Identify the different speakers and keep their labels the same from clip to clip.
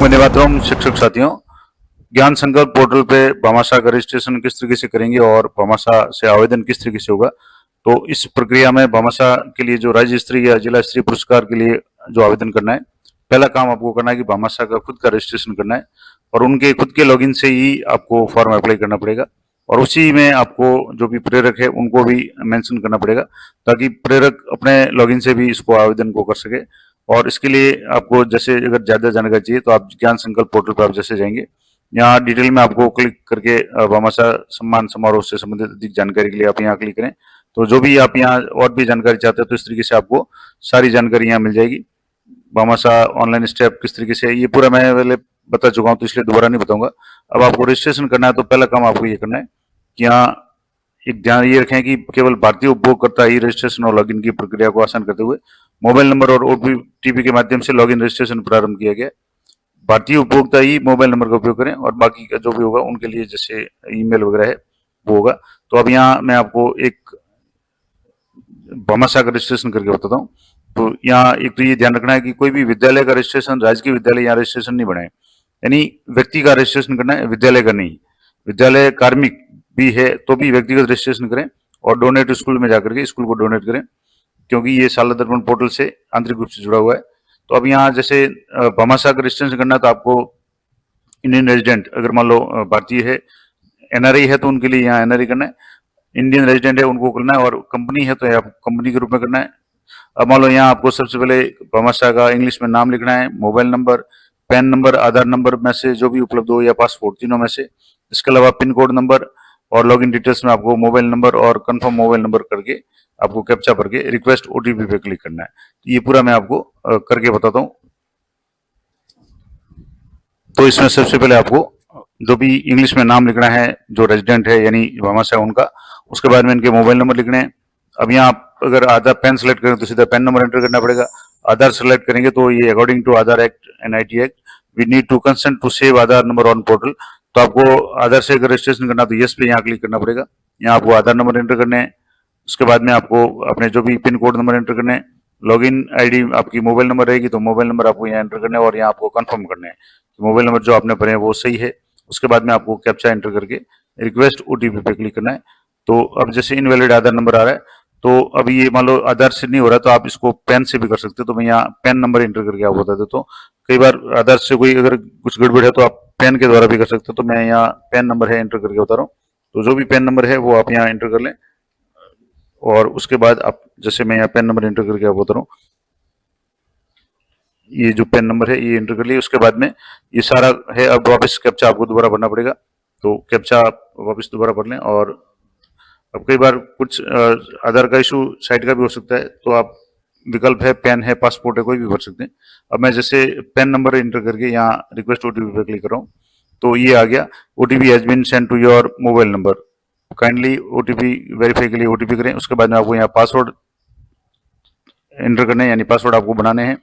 Speaker 1: वंदे मातरम। शिक्षक साथियों, ज्ञान संकल्प पोर्टल पे भामाशाह का रजिस्ट्रेशन किस तरीके से करेंगे और भामाशाह से आवेदन किस तरीके से होगा, तो इस प्रक्रिया में भामाशाह के लिए जो राज्य स्तरीय या जिला स्तरीय पुरस्कार के लिए जो आवेदन करना है, पहला काम आपको करना है कि भामाशाह का खुद का रजिस्ट्रेशन करना है और उनके खुद के लॉगिन से ही आपको फॉर्म अप्लाई करना पड़ेगा और उसी में आपको जो भी प्रेरक है उनको भी मेंशन करना पड़ेगा ताकि प्रेरक अपने लॉगिन से भी इसको आवेदन को कर सके। और इसके लिए आपको जैसे अगर ज्यादा जानकारी चाहिए तो आप ज्ञान संकल्प पोर्टल पर आप जैसे जाएंगे, यहाँ डिटेल में आपको क्लिक करके भामाशाह सम्मान समारोह से संबंधित अधिक जानकारी के लिए आप यहाँ क्लिक करें। तो जो भी आप यहाँ और भी जानकारी चाहते हैं तो इस तरीके से आपको सारी जानकारी यहाँ मिल जाएगी। भामाशाह ऑनलाइन स्टेप किस तरीके से, ये पूरा मैं पहले बता चुका हूँ तो इसलिए दोबारा नहीं बताऊंगा। अब आपको रजिस्ट्रेशन करना है तो पहला काम आपको ये करना है कि यहाँ एक ध्यान ये रखें कि केवल भारतीय उपभोगकर्ता ही रजिस्ट्रेशन और लॉगिन की प्रक्रिया को आसान करते हुए मोबाइल नंबर और ओटीपी के माध्यम से लॉगिन रजिस्ट्रेशन प्रारंभ किया गया। भारतीय उपभोक्ता ही मोबाइल नंबर का उपयोग करें और बाकी का जो भी होगा उनके लिए जैसे ईमेल वगैरह है वो होगा। तो अब यहाँ मैं आपको एक भामाशाह का रजिस्ट्रेशन करके बताता हूँ। तो यहाँ एक तो ये ध्यान रखना है कि कोई भी विद्यालय का रजिस्ट्रेशन, राजकीय विद्यालय यहाँ रजिस्ट्रेशन नहीं बनाए, यानी व्यक्ति का रजिस्ट्रेशन करना है, विद्यालय का नहीं। विद्यालय कार्मिक भी है तो भी व्यक्तिगत रजिस्ट्रेशन करें और डोनेट स्कूल में जाकर के स्कूल को डोनेट करें, क्योंकि ये शाला दर्पण पोर्टल से आंतरिक रूप से जुड़ा हुआ है। तो अब यहाँ जैसे भामाशाह का रजिस्ट्रेशन करना है तो आपको इंडियन रेजिडेंट, अगर मान लो भारतीय है, एनआरआई है तो उनके लिए यहाँ एनआरआई करना है, इंडियन रेजिडेंट है उनको करना है और कंपनी है तो यहाँ कंपनी के रूप में करना है। अब मान लो यहाँ आपको सबसे पहले भामाशाह का इंग्लिश में नाम लिखना है, मोबाइल नंबर, पैन नंबर, आधार नंबर में से जो भी उपलब्ध हो या पासपोर्ट, तीनों में से। इसके अलावा पिन कोड नंबर और लॉगिन डिटेल्स में आपको मोबाइल नंबर और कंफर्म मोबाइल नंबर करके आपको कैप्चा भर के रिक्वेस्ट ओटीपी पे क्लिक करना है। तो ये पूरा मैं आपको करके बताता हूँ। तो इसमें सबसे पहले आपको जो भी इंग्लिश में नाम लिखना है, जो रेजिडेंट है यानी भामाशाह उनका, उसके बाद में इनके मोबाइल नंबर लिखने हैं। अब यहाँ आप अगर आधार पैन सेलेक्ट करें तो सीधा पैन नंबर एंटर करना पड़ेगा। आधार सेलेक्ट करेंगे तो ये according to Aadhaar act and IT act we need to consent to save Aadhaar number on portal. तो आपको आधार से अगर रजिस्ट्रेशन करना तो यस पे यहाँ क्लिक करना पड़ेगा। यहाँ आपको आधार नंबर एंटर करने हैं, उसके बाद में आपको अपने जो भी पिन कोड नंबर एंटर करने हैं, लॉगिन आईडी आपकी मोबाइल नंबर रहेगी तो मोबाइल नंबर आपको यहाँ एंटर करना है और यहाँ आपको कंफर्म करना है कि मोबाइल नंबर जो आपने भरे हैं वो सही है। उसके बाद में आपको कैप्चा एंटर करके रिक्वेस्ट ओटीपी पे क्लिक करना है। तो अब जैसे इनवैलिड आधार नंबर आ रहा है तो अब ये मान लो आधार से नहीं हो रहा तो आप इसको पैन से भी कर सकते हो। तो मैं यहाँ पैन नंबर एंटर करके आपको बता देता हूँ। कई बार आधार से कोई अगर कुछ गड़बड़ है तो आप पैन के द्वारा भी कर सकते हो। तो मैं यहाँ पैन नंबर है एंटर करके बता रहा हूँ। तो जो भी पैन नंबर है वो आप यहाँ एंटर कर लें और उसके बाद आप जैसे मैं यहाँ पैन नंबर एंटर करके आप बता रहा हूँ, ये जो पैन नंबर है ये एंटर कर लिया। उसके बाद में ये सारा है, अब वापस कैप्चा आपको दोबारा भरना पड़ेगा। तो कैप्चा आप वापस दोबारा भर लें। और अब कई बार कुछ आधार का इशू साइट का भी हो सकता है तो आप विकल्प है, पैन है, पासपोर्ट है, कोई भी भर सकते हैं। अब मैं जैसे पैन नंबर एंटर करके यहाँ रिक्वेस्ट ओटीपी पे क्लिक कर रहा हूँ तो ये आ गया, OTP has been send to your mobile number, kindly OTP verify के लिए ओटीपी करें। उसके बाद में आपको यहाँ पासवर्ड एंटर करना है, यानी पासवर्ड आपको बनाने हैं,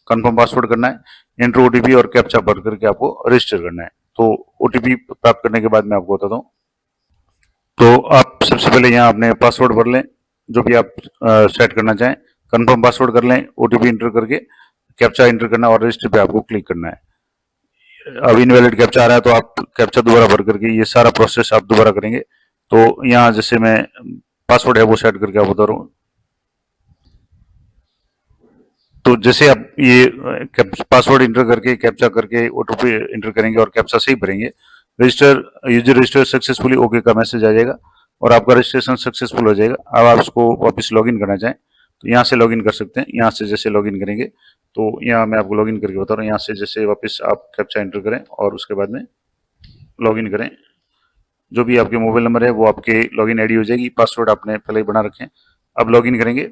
Speaker 1: कंफर्म पासवर्ड करना है, एंटर ओटीपी और कैप्चा भर करके आपको रजिस्टर करना है। तो ओटीपी प्राप्त करने के बाद मैं आपको बताता हूँ। तो आप सबसे पहले यहाँ अपने पासवर्ड भर लें जो भी आप सेट करना चाहें, कंफर्म पासवर्ड कर लें, ओटीपी एंटर करके कैप्चा एंटर करना और रजिस्टर पे आपको क्लिक करना है। अब इनवैलिड कैप्चा आ रहा है तो आप कैप्चा दोबारा भर करके ये सारा प्रोसेस आप दोबारा करेंगे। तो यहाँ जैसे मैं पासवर्ड है वो सेट करके आप बता रहा हूँ। तो जैसे आप ये पासवर्ड इंटर करके कैप्चा करके ओटीपी इंटर करेंगे और कैप्चा सही भरेंगे, register user register successfully okay का मैसेज आ जाएगा और आपका रजिस्ट्रेशन सक्सेसफुल हो जाएगा। अब आप इसको वापस लॉगिन करना चाहें तो यहाँ से लॉगिन कर सकते हैं। यहाँ से जैसे लॉगिन करेंगे तो यहाँ मैं आपको लॉगिन करके बता रहा हूँ। यहाँ से जैसे वापस आप कैप्चा एंटर करें और उसके बाद में लॉगिन करें, जो भी आपके मोबाइल नंबर है वो आपके लॉगिन आईडी हो जाएगी, पासवर्ड आपने पहले ही बना रखें। अब लॉगिन करेंगे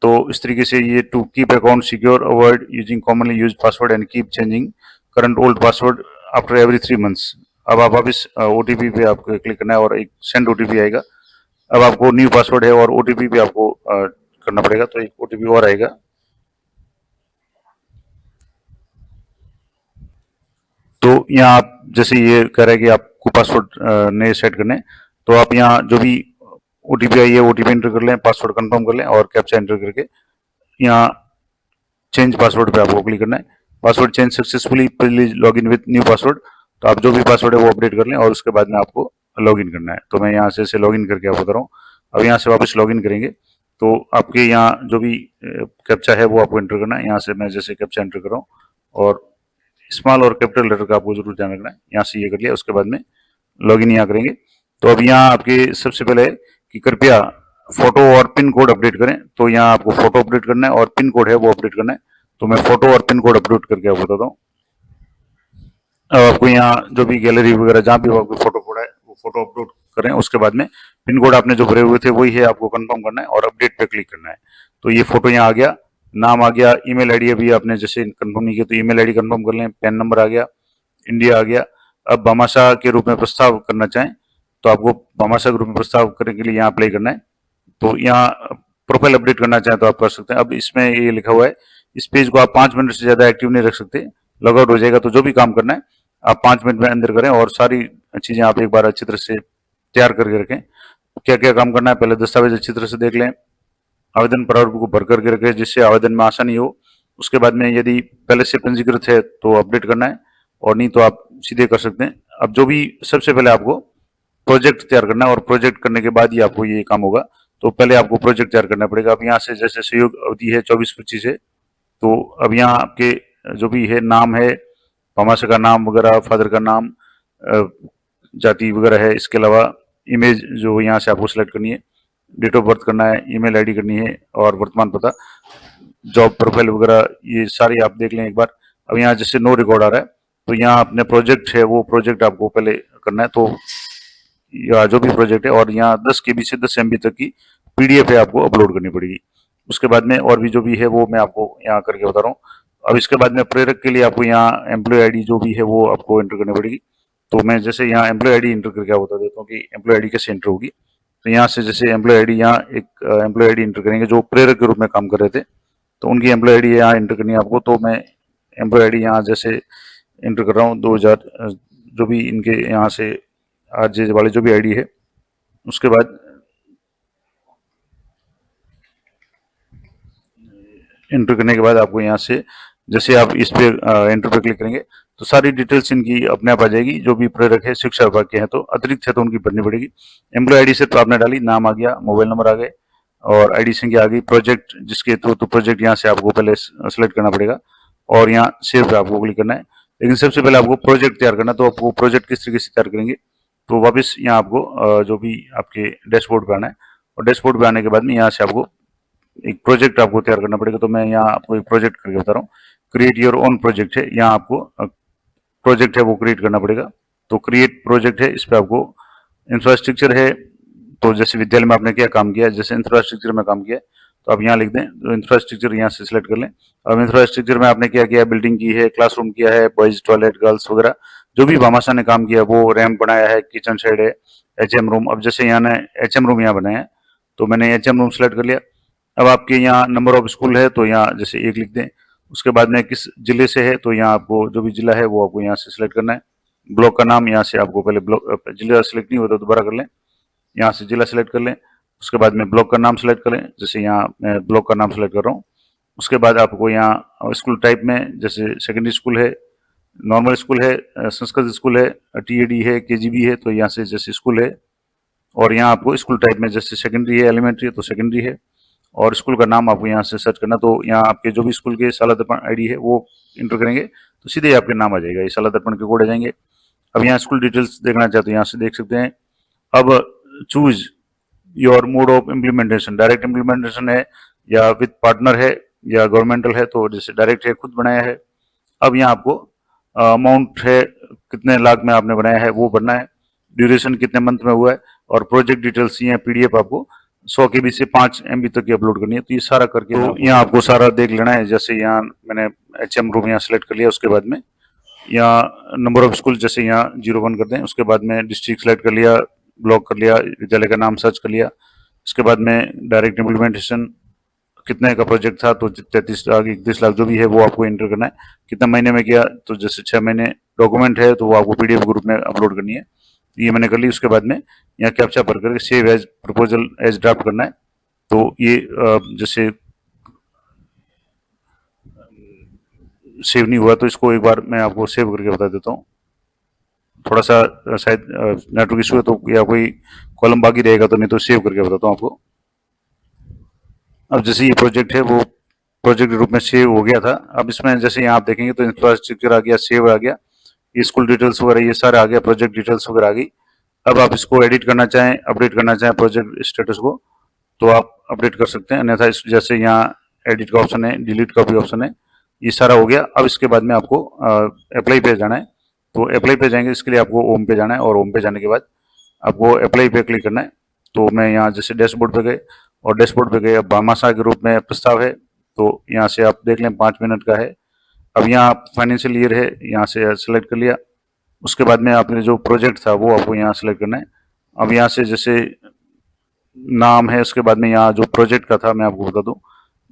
Speaker 1: तो इस तरीके से ये to keep account secure avoid using commonly use password and keep changing current old password after every 3 months। अब आप वापस ओटीपी पे आपको क्लिक करना है और एक सेंड ओटीपी आएगा। अब आपको न्यू पासवर्ड है और ओटीपी भी आपको करना पड़ेगा, तो एक ओटीपी और आएगा। तो यहाँ आप जैसे ये कह रहा है कि आपको पासवर्ड नए सेट करने, तो आप यहाँ जो भी ओटीपी आई है ओटीपी एंटर कर लें, पासवर्ड कंफर्म कर लें और कैप्चा एंटर करके यहाँ चेंज पासवर्ड पे आपको क्लिक करना है। Password change successfully, please log in with new password. तो आप जो भी पासवर्ड है वो अपडेट कर लें और उसके बाद में आपको लॉग इन करना है। तो मैं यहाँ से लॉग इन करके आपको बता रहा हूँ। अब यहाँ से वापस लॉग इन करेंगे तो आपके यहाँ जो भी कैप्चा है वो आपको एंटर करना है। यहाँ से मैं जैसे कैप्चा एंटर कर रहा हूँ और स्मॉल और कैपिटल लेटर का आपको जरूर ध्यान रखना है। यहाँ से ये कर लिया, उसके बाद में लॉग इन यहाँ करेंगे। तो अब यहाँ आपके सबसे पहले है कि कृपया फोटो और पिन कोड अपडेट करें। तो यहाँ आपको फोटो अपडेट करना है और पिन कोड है वो अपडेट करना है। तो मैं फोटो और पिन कोड अपडेट करके आपको बताता हूँ। अब आपको यहाँ जो भी गैलरी वगैरह जहाँ भी आपको फोटो कोड है वो फोटो अपलोड करें। उसके बाद में पिन कोड आपने जो भरे हुए थे वही है, आपको कंफर्म करना है और अपडेट पे क्लिक करना है। तो ये फोटो यहाँ आ गया, नाम आ गया, ईमेल आईडी अभी आपने जैसे कंफर्म नहीं किया तो ईमेल आईडी कंफर्म कर लें, पैन नंबर आ गया, इंडिया आ गया। अब भामाशाह के रूप में प्रस्ताव करना चाहें तो आपको भामाशाह के रूप में प्रस्ताव करने के लिए यहाँ अप्लाई करना है। तो यहाँ प्रोफाइल अपडेट करना चाहें तो आप कर सकते हैं। अब इसमें ये लिखा हुआ है इस पेज को आप 5 मिनट से ज्यादा एक्टिव नहीं रख सकते, लॉगआउट हो जाएगा। तो जो भी काम करना है आप 5 मिनट में अंदर करें और सारी चीजें आप एक बार अच्छी तरह से तैयार करके रखें। क्या क्या काम करना है, पहले दस्तावेज अच्छी तरह से देख लें, आवेदन प्रारूप को भर करके रखें जिससे आवेदन में आसानी हो। उसके बाद में यदि पहले से पंजीकृत है तो अपडेट करना है और नहीं तो आप सीधे कर सकते हैं। अब जो भी सबसे पहले आपको प्रोजेक्ट तैयार करना है और प्रोजेक्ट करने के बाद ही आपको ये काम होगा। तो पहले आपको प्रोजेक्ट तैयार करना पड़ेगा। अब यहाँ से जैसे सहयोग अवधि है 24-25 है, तो अब यहाँ आपके जो भी है नाम है, भामाशाह का नाम वगैरह, फादर का नाम, जाति वगैरह है। इसके अलावा इमेज जो यहाँ से आपको सिलेक्ट करनी है, डेट ऑफ बर्थ करना है, ईमेल आईडी करनी है और वर्तमान पता, जॉब प्रोफाइल वगैरह ये सारी आप देख लें एक बार। अब यहाँ जैसे नो रिकॉर्ड आ रहा है तो यहाँ अपने प्रोजेक्ट है वो प्रोजेक्ट आपको पहले करना है। तो या जो भी प्रोजेक्ट है और यहाँ 10 KB से 10 MB तक की PDF है आपको अपलोड करनी पड़ेगी। उसके बाद में और भी जो भी है वो मैं आपको यहाँ करके बता रहा हूँ। अब इसके बाद में प्रेरक के लिए आपको यहाँ एम्प्लॉय आईडी जो भी है वो आपको एंटर करनी पड़ेगी। तो मैं जैसे यहाँ एम्प्लॉय आईडी एंटर करके आपको बता देता हूँ कि एम्प्लॉय आईडी कैसे एंटर होगी। तो यहाँ से जैसे एम्प्लॉय आईडी, यहाँ एक एम्प्लॉय आईडी एंटर करेंगे जो प्रेरक के रूप में काम कर रहे थे, तो उनकी एम्प्लॉय आईडी यहाँ एंटर करनी है आपको। तो मैं एम्प्लॉय आईडी यहाँ जैसे एंटर कर रहा हूँ 2000 जो भी इनके यहाँ से RJ वाले जो भी आईडी है। उसके बाद एंटर करने के बाद आपको यहाँ से जैसे आप इस पे एंटर पे क्लिक करेंगे तो सारी डिटेल्स इनकी अपने आप आ जाएगी। जो भी प्रेरक है शिक्षा विभाग के हैं तो अतिरिक्त है तो उनकी भरनी पड़ेगी। एम्प्लॉय आईडी सिर्फ आपने डाली, नाम आ गया, मोबाइल नंबर आ गए और आईडी संख्या आ गई। प्रोजेक्ट जिसके थ्रू तो प्रोजेक्ट यहाँ से आपको पहले सेलेक्ट करना पड़ेगा और यहाँ सेव पे आपको क्लिक करना है। लेकिन सबसे पहले आपको प्रोजेक्ट तैयार करना, तो आपको प्रोजेक्ट किस तरीके से तैयार करेंगे तो वापस यहाँ आपको जो भी आपके डैशबोर्ड पे आना है और डैशबोर्ड पे आने के बाद में यहाँ से आपको एक प्रोजेक्ट आपको तैयार करना पड़ेगा। तो मैं यहाँ आपको एक प्रोजेक्ट करके बता रहा हूँ। क्रिएट योर ओन प्रोजेक्ट है, यहाँ आपको प्रोजेक्ट है वो क्रिएट करना पड़ेगा। तो क्रिएट प्रोजेक्ट है, इस पर आपको इंफ्रास्ट्रक्चर है तो जैसे विद्यालय में आपने क्या काम किया, जैसे इंफ्रास्ट्रक्चर में काम किया तो आप यहाँ लिख दें। तो इंफ्रास्ट्रक्चर यहाँ से सिलेक्ट कर लें। अब इंफ्रास्ट्रक्चर में आपने क्या किया, बिल्डिंग की है, क्लासरूम किया है, बॉयज टॉयलेट, गर्ल्स वगैरह जो भी भामाशाह ने काम किया वो रैम्प बनाया है, किचन शेड है, HM रूम। अब जैसे यहाँ ने HM रूम यहाँ बनाया है तो मैंने HM रूम सेलेक्ट कर लिया। अब आपके यहाँ नंबर ऑफ स्कूल है तो यहाँ जैसे 1 लिख दें। उसके बाद में किस जिले से है तो यहाँ आपको जो भी जिला है वो आपको यहाँ से सिलेक्ट करना है। ब्लॉक का नाम यहाँ से आपको पहले ब्लॉक, जिला सिलेक्ट नहीं होता दोबारा कर लें, यहाँ से जिला सिलेक्ट कर लें। उसके बाद में ब्लॉक का नाम सेलेक्ट करें, जैसे यहाँ मैं ब्लॉक का नाम सेलेक्ट कर रहा हूँ। उसके बाद आपको यहाँ स्कूल टाइप में जैसे सेकेंडरी स्कूल है, नॉर्मल स्कूल है, संस्कृत स्कूल है, TAD है, KGB है, तो यहाँ से जैसे स्कूल है। और यहाँ आपको स्कूल टाइप में जैसे सेकेंडरी है, एलिमेंट्री है तो सेकेंडरी है और स्कूल का नाम आपको यहाँ से सर्च करना। तो यहाँ आपके जो भी स्कूल के शाला दर्पण ID है वो इंटर करेंगे तो सीधे आपके नाम आ जाएगा, ये शाला दर्पण के कोड आ जाएंगे। अब यहाँ स्कूल डिटेल्स देखना चाहते हैं यहाँ से देख सकते हैं। अब choose your mode of implementation, direct implementation है या विद पार्टनर है या गवर्नमेंटल है। तो जैसे डायरेक्ट है, खुद बनाया है। अब यहाँ आपको अमाउंट है, कितने लाख में आपने बनाया है वो भरना है, ड्यूरेशन कितने मंथ में हुआ है और प्रोजेक्ट डिटेल्स ये PDF आपको 100 KB से 5 MB तक की अपलोड करनी है। तो ये सारा करके तो यहाँ आपको सारा देख लेना है। जैसे यहाँ मैंने HM रूम यहाँ सेलेक्ट कर लिया, उसके बाद में यहाँ नंबर ऑफ स्कूल जैसे यहाँ 01 कर दें। उसके बाद में डिस्ट्रिक्ट सेलेक्ट कर लिया, ब्लॉक कर लिया, विद्यालय का नाम सर्च कर लिया। इसके बाद में डायरेक्ट इम्प्लीमेंटेशन कितने का प्रोजेक्ट था तो 33 लाख 31 लाख जो भी है वो आपको एंटर करना है। कितना महीने में किया तो जैसे 6 महीने। डॉक्यूमेंट है तो वो आपको PDF ग्रुप में अपलोड करनी है, ये मैंने कर ली। उसके बाद में यहाँ कैप्चा भर करके save as proposal as draft करना है। तो ये जैसे सेव नहीं हुआ, तो इसको एक बार मैं आपको सेव करके बता देता हूँ। थोड़ा सा शायद नेटवर्क इशू है तो, या कोई कॉलम बाकी रहेगा तो, नहीं तो सेव करके बताता हूँ आपको। अब जैसे ये प्रोजेक्ट है वो प्रोजेक्ट के रूप में सेव हो गया था। अब इसमें जैसे यहाँ आप देखेंगे तो इंफ्रास्ट्रक्चर आ गया, सेव आ गया, ये स्कूल डिटेल्स वगैरह ये सारा आ गया, प्रोजेक्ट डिटेल्स वगैरह आ गई। अब आप इसको एडिट करना चाहें, अपडेट करना चाहें प्रोजेक्ट स्टेटस को, तो आप अपडेट कर सकते हैं। अन्यथा जैसे यहाँ एडिट का ऑप्शन है, डिलीट का भी ऑप्शन है, ये सारा हो गया। अब इसके बाद में आपको अप्लाई पे जाना है, तो अप्लाई पे जाएंगे, इसके लिए आपको होम पे जाना है, और होम पे जाने के बाद आपको अप्लाई पे क्लिक करना है। तो मैं यहाँ जैसे डैशबोर्ड पे गए, और डैशबोर्ड पे गए, अब भामाशाह के रूप में प्रस्ताव है, तो यहाँ से आप देख लें 5 मिनट का है। अब यहाँ फाइनेंशियल ईयर है, यहाँ से सेलेक्ट कर लिया। उसके बाद में आपने जो प्रोजेक्ट था वो आपको यहाँ सेलेक्ट करना है। अब यहाँ से जैसे नाम है, उसके बाद में यहाँ जो प्रोजेक्ट का था मैं आपको बता दूं,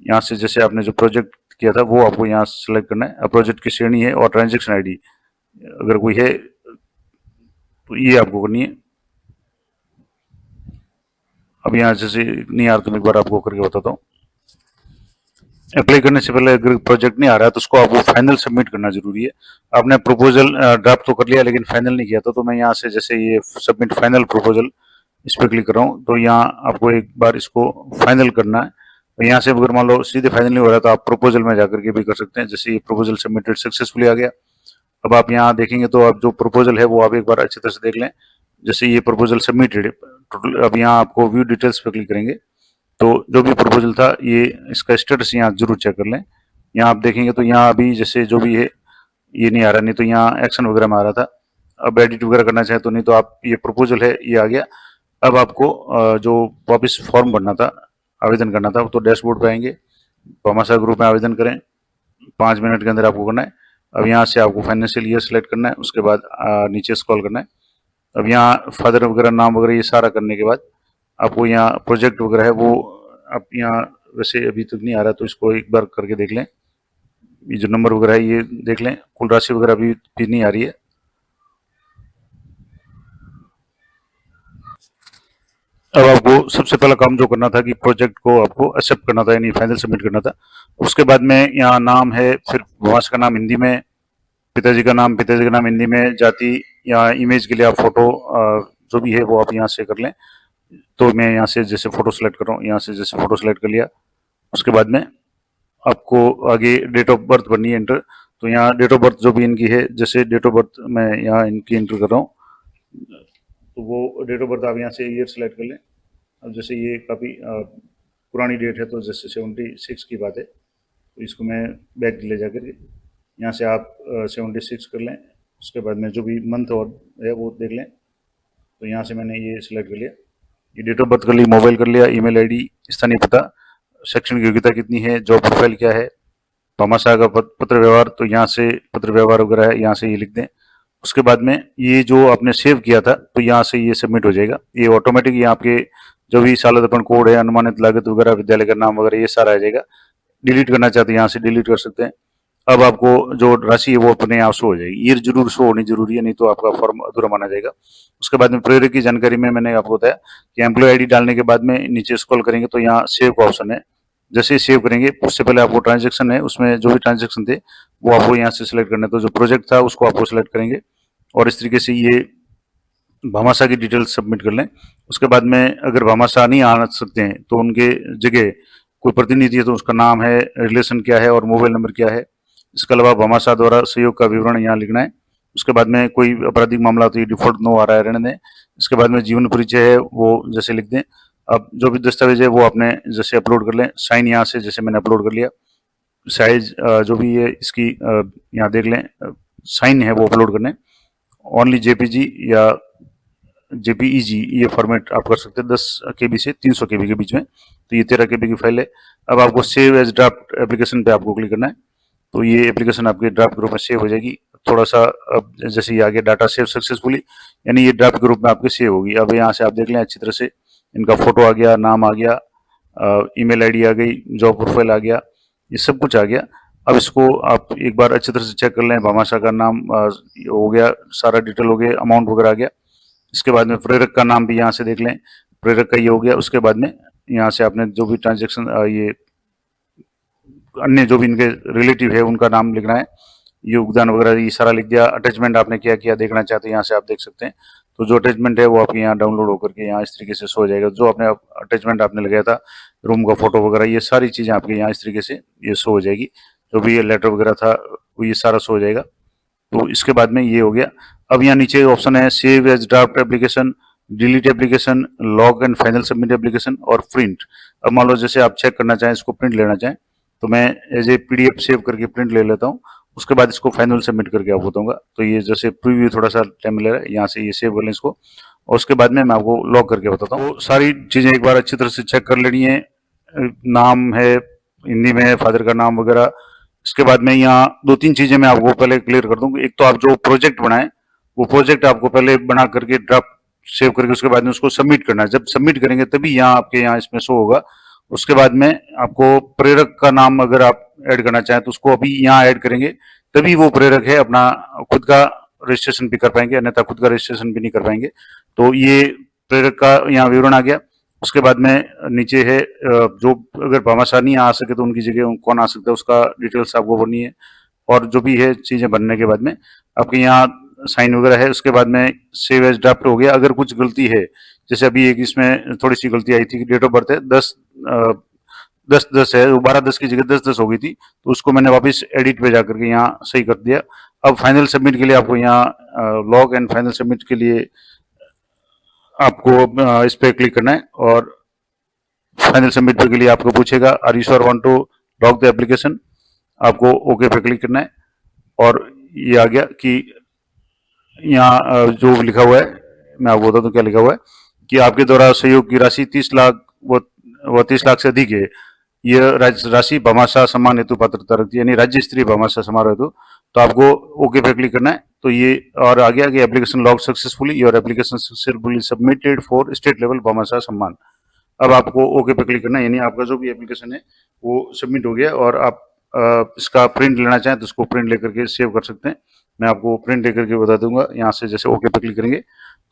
Speaker 1: यहाँ से जैसे आपने जो प्रोजेक्ट किया था वो आपको यहाँ सेलेक्ट करना है। अब प्रोजेक्ट की श्रेणी है और ट्रांजेक्शन आईडी अगर कोई है तो ये आपको करनी है। अब यहाँ जैसे नहीं आ रहा तो मैं एक बार आपको करके बताता हूँ। अप्लाई करने से पहले अगर प्रोजेक्ट नहीं आ रहा है तो उसको आपको फाइनल सबमिट करना जरूरी है। आपने प्रपोजल ड्राफ्ट तो कर लिया लेकिन फाइनल नहीं किया था, तो मैं यहाँ से जैसे ये सबमिट फाइनल प्रपोजल इस पर क्लिक कर रहा हूँ, तो यहाँ आपको एक बार इसको फाइनल करना है। तो यहाँ से अगर मान लो सीधे फाइनल नहीं हो रहा तो आप प्रपोजल में जाकर के भी कर सकते हैं। जैसे ये प्रपोजल सबमिटेड सक्सेसफुली आ गया। अब आप यहाँ देखेंगे तो आप जो प्रपोजल है वो आप एक बार अच्छी तरह से देख लें। जैसे ये प्रपोजल सबमिटेड टोटल, अब यहाँ आपको व्यू डिटेल्स पे क्लिक करेंगे तो जो भी प्रपोजल था ये इसका स्टेटस यहाँ जरूर चेक कर लें। यहाँ आप देखेंगे तो यहाँ अभी जैसे जो भी है ये नहीं आ रहा, नहीं तो यहाँ एक्शन वगैरह में आ रहा था। अब एडिट वगैरह करना चाहे तो, नहीं तो आप ये प्रपोजल है ये आ गया। अब आपको जो वापस फॉर्म भरना था, आवेदन करना था, तो डैशबोर्ड पे आएंगे, भामाशाह ग्रुप में आवेदन करें, 5 मिनट के अंदर आपको करना है। अब यहाँ से आपको फाइनेंशियल ईयर सेलेक्ट करना है, उसके बाद नीचे स्क्रॉल करना है। अब यहाँ फादर वगैरह नाम वगैरह ये सारा करने के बाद आपको यहाँ प्रोजेक्ट वगैरह है वो आप यहाँ वैसे अभी तक नहीं आ रहा, तो इसको एक बार करके देख लें। ये जो नंबर वगैरह है ये देख लें, कुल राशि वगैरह अभी भी नहीं आ रही है। अब आपको सबसे पहला काम जो करना था कि प्रोजेक्ट को आपको एक्सेप्ट करना था, यानी फाइनल सबमिट करना था। उसके बाद में यहाँ नाम है, फिर भामाशाह का नाम हिंदी में, पिताजी का नाम हिंदी में, जाति या इमेज के लिए आप फोटो जो भी है वो आप यहाँ से कर लें। तो मैं यहाँ से जैसे फोटो सेलेक्ट कर रहा हूँ, यहाँ से जैसे फोटो सेलेक्ट कर लिया। उसके बाद में आपको आगे डेट ऑफ बर्थ भरनी है एंटर, तो यहाँ डेट ऑफ बर्थ जो भी इनकी है, जैसे डेट ऑफ बर्थ मैं यहाँ इनकी एंटर कर रहा हूँ, तो वो डेट ऑफ बर्थ आप यहाँ से ईयर सेलेक्ट कर लें। अब जैसे ये काफ़ी पुरानी डेट है, तो जैसे 76 की बात है, तो इसको मैं बैक ले जाकर के यहाँ से आप 76 कर लें। उसके बाद में जो भी मंथ और है वो देख लें, तो यहाँ से मैंने ये सिलेक्ट कर लिया, ये डेट ऑफ बर्थ कर ली, मोबाइल कर लिया, ईमेल आईडी, स्थानीय पता, शैक्षणिक योग्यता कितनी है, जॉब प्रोफाइल क्या है, भामाशाह का पत्र व्यवहार, तो यहाँ से पत्र व्यवहार वगैरह है, यहाँ से ये लिख दें। उसके बाद में ये जो आपने सेव किया था तो यहाँ से ये सबमिट हो जाएगा। ये ऑटोमेटिक ये आपके जो भी सालादर्पण कोड है, अनुमानित लागत वगैरह, विद्यालय का नाम वगैरह ये सारा आ जाएगा। डिलीट करना चाहते हैं यहाँ से डिलीट कर सकते हैं। अब आपको जो राशि है वो अपने आप शो हो जाएगी, ये जरूर शो होनी जरूरी है, नहीं तो आपका फॉर्म अधूरा माना जाएगा। उसके बाद में प्रेरक की जानकारी में मैंने आपको बताया कि एम्प्लॉय आईडी डालने के बाद में नीचे स्क्रॉल करेंगे तो यहाँ सेव का ऑप्शन है। जैसे ही सेव करेंगे उससे पहले आपको ट्रांजेक्शन है, उसमें जो भी ट्रांजेक्शन थे वो आपको यहाँ से सिलेक्ट करना है। तो जो प्रोजेक्ट था उसको आपको सिलेक्ट करेंगे और इस तरीके से ये भामाशाह की डिटेल्स सबमिट कर लें। उसके बाद में अगर भामाशाह नहीं आ सकते हैं तो उनके जगह कोई प्रतिनिधि है तो उसका नाम है, रिलेशन क्या है और मोबाइल नंबर क्या है। इसके अलावा भामाशाह द्वारा सहयोग का विवरण यहाँ लिखना है। उसके बाद में कोई आपराधिक मामला तो ये डिफॉल्ट नो आ रहा है, रहने दें। इसके बाद में जीवन परिचय है वो जैसे लिख दें। अब जो भी दस्तावेज है वो आपने जैसे अपलोड कर लें, साइन यहाँ से जैसे मैंने अपलोड कर लिया। साइज जो भी है इसकी यहाँ देख लें, साइन है वो अपलोड करने। ओनली जेपीजी या जेपीईजी ये फॉर्मेट आप कर सकते हैं 10 KB से 300 KB के बीच में। तो ये 13 KB की फाइल है। अब आपको सेव एज ड्राफ्ट एप्लीकेशन पे आपको क्लिक करना है, तो ये एप्लीकेशन आपके ड्राफ्ट ग्रुप में सेव हो जाएगी। थोड़ा सा अब जैसे ये आगे डाटा सेव सक्सेसफुली, यानी ये ड्राफ्ट ग्रुप में आपके सेव होगी। अब यहाँ से आप देख लें अच्छी तरह से, इनका फोटो आ गया, नाम आ गया, ईमेल आईडी आ गई, जॉब प्रोफाइल आ गया, ये सब कुछ आ गया। अब इसको आप एक बार अच्छी तरह से चेक कर लें। भामाशाह का नाम हो गया, सारा डिटेल हो गया, अमाउंट वगैरह आ गया। इसके बाद में प्रेरक का नाम भी यहाँ से देख लें, प्रेरक का ये हो गया। उसके बाद में यहाँ से आपने जो भी ट्रांजेक्शन ये अन्य जो भी इनके रिलेटिव है उनका नाम लिखना है, योगदान वगैरह ये सारा लिख दिया। अटैचमेंट आपने क्या किया देखना चाहते हैं यहाँ से आप देख सकते हैं। तो जो अटैचमेंट है वो आपके यहाँ डाउनलोड होकर के यहाँ इस तरीके से शो हो जाएगा। जो आपने अटैचमेंट आपने लगाया था रूम का फोटो वगैरह ये सारी चीजें आपके यहाँ इस तरीके से ये शो हो जाएगी। जो भी ये लेटर वगैरह था वो ये सारा शो हो जाएगा। तो इसके बाद में ये हो गया। अब यहाँ नीचे ऑप्शन है save as draft application, delete application, lock and final submit application और प्रिंट। अब मान लो जैसे आप चेक करना चाहें, इसको प्रिंट लेना चाहें, तो मैं एज ए पीडीएफ सेव करके प्रिंट ले लेता हूँ। उसके बाद इसको फाइनल सबमिट करके आपको बताऊंगा। तो ये जैसे प्रीव्यू थोड़ा सा टाइम ले रहा है, यहाँ से ये सेव कर लें इसको और उसके बाद में मैं आपको लॉग करके बताता हूँ। तो सारी चीजें एक बार अच्छी तरह से चेक कर लेनी है। नाम है हिंदी में, फादर का नाम वगैरह। इसके बाद में यहाँ 2-3 चीजें मैं आपको पहले क्लियर कर दूंगा। एक तो आप जो प्रोजेक्ट बनाए वो प्रोजेक्ट आपको पहले बना करके ड्राफ्ट सेव करके उसके बाद में उसको सबमिट करना है। जब सबमिट करेंगे तभी यहाँ आपके यहाँ इसमें शो होगा। उसके बाद में आपको प्रेरक का नाम अगर आप ऐड करना चाहें तो उसको अभी यहाँ ऐड करेंगे, तभी वो प्रेरक है अपना खुद का रजिस्ट्रेशन भी कर पाएंगे, अन्यथा खुद का रजिस्ट्रेशन भी नहीं कर पाएंगे। तो ये प्रेरक का यहाँ विवरण आ गया। उसके बाद में नीचे है जो अगर भामाशाह नहीं आ सके तो उनकी जगह कौन आ सकता है उसका डिटेल्स आपको भरनी है। और जो भी है चीजें बनने के बाद में आपके यहाँ साइन वगैरह है। उसके बाद में सेव एज ड्राफ्ट हो गया। अगर कुछ गलती है, जैसे अभी एक इसमें थोड़ी सी गलती आई थी कि डेट ऑफ बर्थ है 10/10 है, 12/10 की जगह 10/10 हो गई थी, तो उसको मैंने वापस एडिट पे जाकर के यहाँ सही कर दिया। अब फाइनल सबमिट के लिए आपको यहाँ लॉग एंड फाइनल सबमिट के लिए आपको इस पे क्लिक करना है और फाइनल सबमिट के लिए आपको पूछेगा are you sure want to lock the application, आपको ओके पे क्लिक करना है। और ये आ गया कि यहाँ जो लिखा हुआ है मैं आपको बता दूं क्या लिखा हुआ है कि आपके द्वारा सहयोग की राशि 30 लाख व 30 लाख से अधिक है। यह राशि भामाशाह सम्मान हेतु पात्रता रखती है, यानी राज्य स्तरीय भामाशाह समारोह हेतु। तो आपको ओके पे क्लिक करना है। तो ये और आ गया कि application log successfully, your application successfully submitted for state level Bhamashah सम्मान। अब आपको ओके पे क्लिक करना है, यानी आपका जो भी एप्लीकेशन है वो सबमिट हो गया। और आप इसका प्रिंट लेना चाहें तो उसको प्रिंट लेकर के सेव कर सकते हैं। मैं आपको प्रिंट लेकर के बता दूंगा। यहाँ से जैसे ओके पे क्लिक करेंगे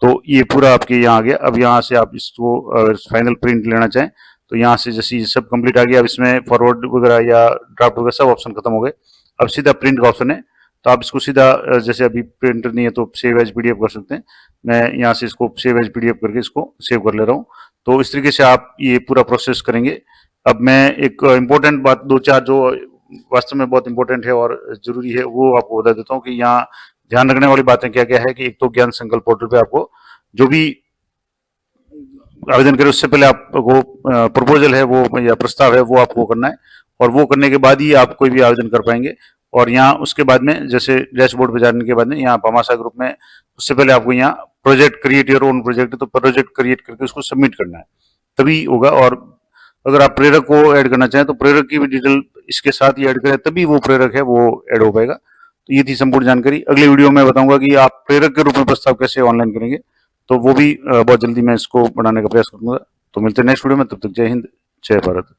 Speaker 1: तो ये पूरा आपके यहाँ आ गया। अब यहाँ से आप इसको फाइनल प्रिंट लेना चाहें तो यहाँ से जैसे ये सब कंप्लीट आ गया। अब इसमें फॉरवर्ड वगैरह या ड्राफ्ट वगैरह सब ऑप्शन खत्म हो गए। अब सीधा प्रिंट का ऑप्शन है, तो आप इसको सीधा जैसे अभी प्रिंटर नहीं है तो सेव एज पीडीएफ कर सकते हैं। मैं यहाँ से इसको सेव एज पीडीएफ करके इसको सेव कर ले रहा हूँ। तो इस तरीके से आप ये पूरा प्रोसेस करेंगे। अब मैं एक इम्पोर्टेंट बात 2-4 जो वास्तव में बहुत इंपॉर्टेंट है और जरूरी है वो आपको बता देता हूँ कि यहाँ ध्यान रखने वाली बातें क्या क्या है। कि एक तो ज्ञान संकल्प पोर्टल पे आपको जो भी आवेदन करें उससे पहले आपको प्रपोजल है वो या प्रस्ताव है वो आपको करना है, और वो करने के बाद ही आप कोई भी आवेदन कर पाएंगे। और यहाँ उसके बाद में जैसे डैशबोर्ड पे जाने के बाद में यहाँ भामाशाह ग्रुप में उससे पहले आपको यहाँ project create your own project, तो प्रोजेक्ट क्रिएट करके उसको सबमिट करना है तभी होगा। और अगर आप प्रेरक को ऐड करना चाहें तो प्रेरक की भी डिटेल इसके साथ ही ऐड करें तभी वो प्रेरक है वो ऐड हो पाएगा। तो ये थी संपूर्ण जानकारी। अगले वीडियो में बताऊंगा कि आप प्रेरक के रूप में प्रस्ताव कैसे ऑनलाइन करेंगे, तो वो भी बहुत जल्दी मैं इसको बनाने का प्रयास करूंगा। तो मिलते हैं नेक्स्ट वीडियो में, तब तक जय हिंद, जय भारत।